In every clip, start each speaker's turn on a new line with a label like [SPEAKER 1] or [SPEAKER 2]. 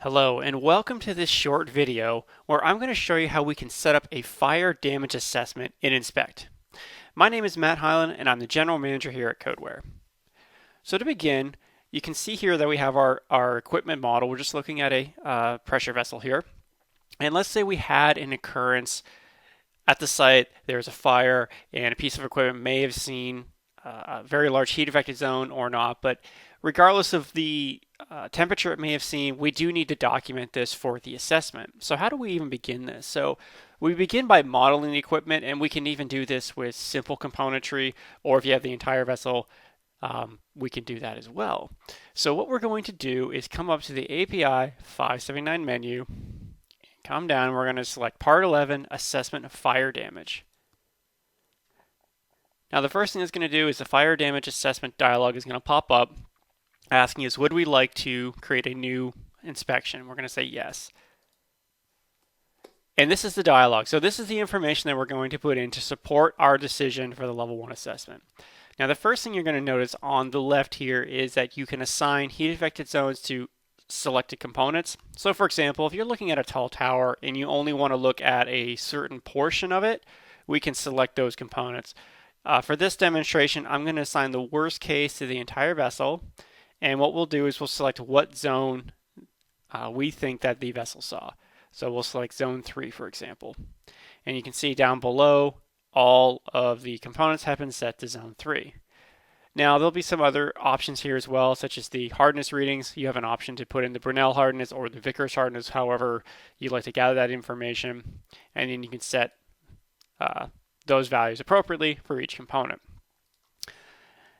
[SPEAKER 1] Hello and welcome to this short video where I'm going to show you how we can set up a fire damage assessment in Inspect. My name is Matt Hyland and I'm the General Manager here at Codeware. So to begin, you can see here that we have our equipment model. We're just looking at a pressure vessel here. And let's say we had an occurrence at the site, there's a fire and a piece of equipment may have seen a very large heat affected zone or not, but regardless of the temperature it may have seen, we do need to document this for the assessment. So how do we even begin this? So we begin by modeling the equipment, and we can even do this with simple componentry, or if you have the entire vessel, we can do that as well. So what we're going to do is come up to the API 579 menu, come down, and we're going to select Part 11, Assessment of Fire Damage. Now the first thing it's going to do is the Fire Damage Assessment dialog is going to pop up asking us, would we like to create a new inspection? We're going to say yes. And this is the dialog. So this is the information that we're going to put in to support our decision for the level 1 assessment. Now the first thing you're going to notice on the left here is that you can assign heat affected zones to selected components. So for example, if you're looking at a tall tower and you only want to look at a certain portion of it, we can select those components. For this demonstration, I'm going to assign the worst case to the entire vessel, and what we'll do is we'll select what zone we think that the vessel saw. So we'll select zone 3, for example. And you can see down below all of the components have been set to zone 3. Now there'll be some other options here as well, such as the hardness readings. You have an option to put in the Brunel hardness or the Vickers hardness, however you'd like to gather that information, and then you can set those values appropriately for each component.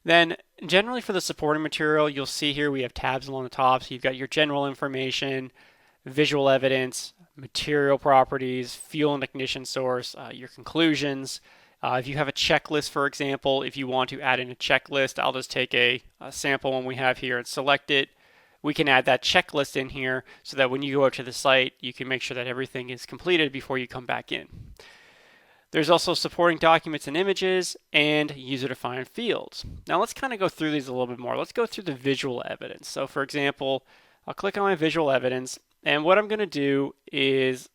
[SPEAKER 1] Then generally for the supporting material, you'll see here we have tabs along the top. So you've got your general information, visual evidence, material properties, fuel and ignition source, your conclusions. If you have a checklist, for example, if you want to add in a checklist, I'll just take a sample one we have here and select it. We can add that checklist in here so that when you go out to the site, you can make sure that everything is completed before you come back in. There's also supporting documents and images and user-defined fields. Now let's kind of go through these a little bit more. Let's go through the visual evidence. So for example, I'll click on my visual evidence, and what I'm going to do is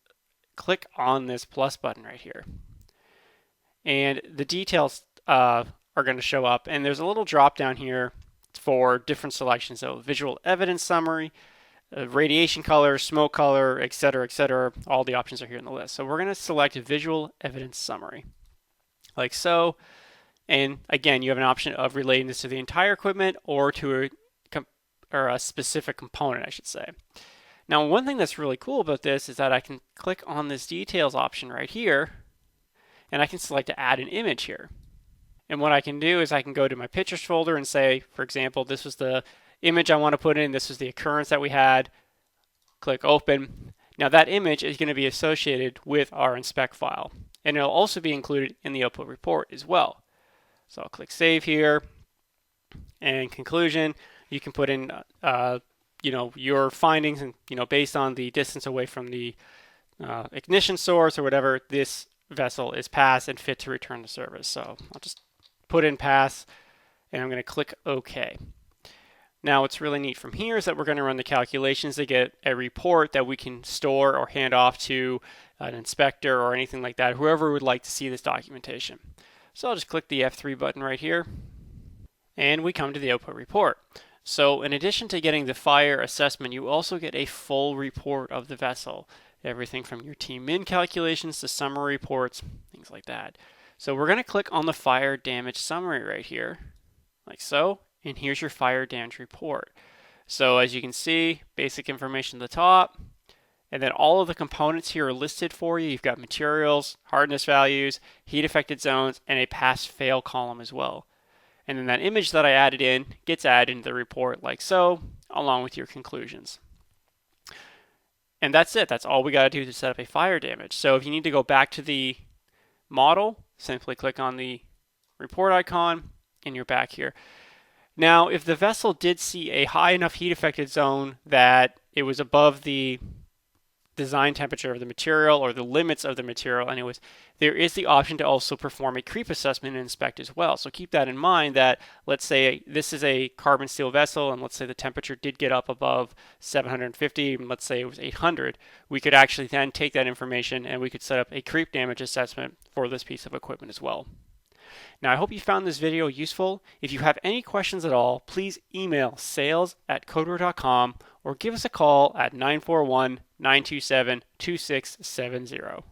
[SPEAKER 1] click on this plus button right here. And the details are going to show up, and there's a little drop down here for different selections. So visual evidence summary, radiation color, smoke color, etc., all the options are here in the list. So we're going to select visual evidence summary, like so. And again, you have an option of relating this to the entire equipment or to a specific component, I should say. Now, one thing that's really cool about this is that I can click on this details option right here, and I can select to add an image here. And what I can do is I can go to my pictures folder and say, for example, this was the image I want to put in, this is the occurrence that we had. Click open. Now that image is going to be associated with our inspect file, and it'll also be included in the output report as well. So I'll click save here, and conclusion, you can put in your findings, and based on the distance away from the ignition source or whatever, this vessel is passed and fit to return to service. So I'll just put in pass, and I'm going to click OK. Now what's really neat from here is that we're going to run the calculations to get a report that we can store or hand off to an inspector or anything like that, whoever would like to see this documentation. So I'll just click the F3 button right here, and we come to the output report. So in addition to getting the fire assessment, you also get a full report of the vessel. Everything from your T-min calculations to summary reports, things like that. So we're going to click on the fire damage summary right here, like so. And here's your fire damage report. So as you can see, basic information at the top, and then all of the components here are listed for you. You've got materials, hardness values, heat affected zones, and a pass fail column as well. And then that image that I added in gets added into the report like so, along with your conclusions. And that's it. That's all we got to do to set up a fire damage. So if you need to go back to the model, simply click on the report icon, and you're back here. Now, if the vessel did see a high enough heat affected zone that it was above the design temperature of the material or the limits of the material anyways, there is the option to also perform a creep assessment and inspect as well. So keep that in mind that let's say this is a carbon steel vessel and let's say the temperature did get up above 750, and let's say it was 800, we could actually then take that information and we could set up a creep damage assessment for this piece of equipment as well. Now, I hope you found this video useful. If you have any questions at all, please email sales@codeware.com or give us a call at 941-927-2670.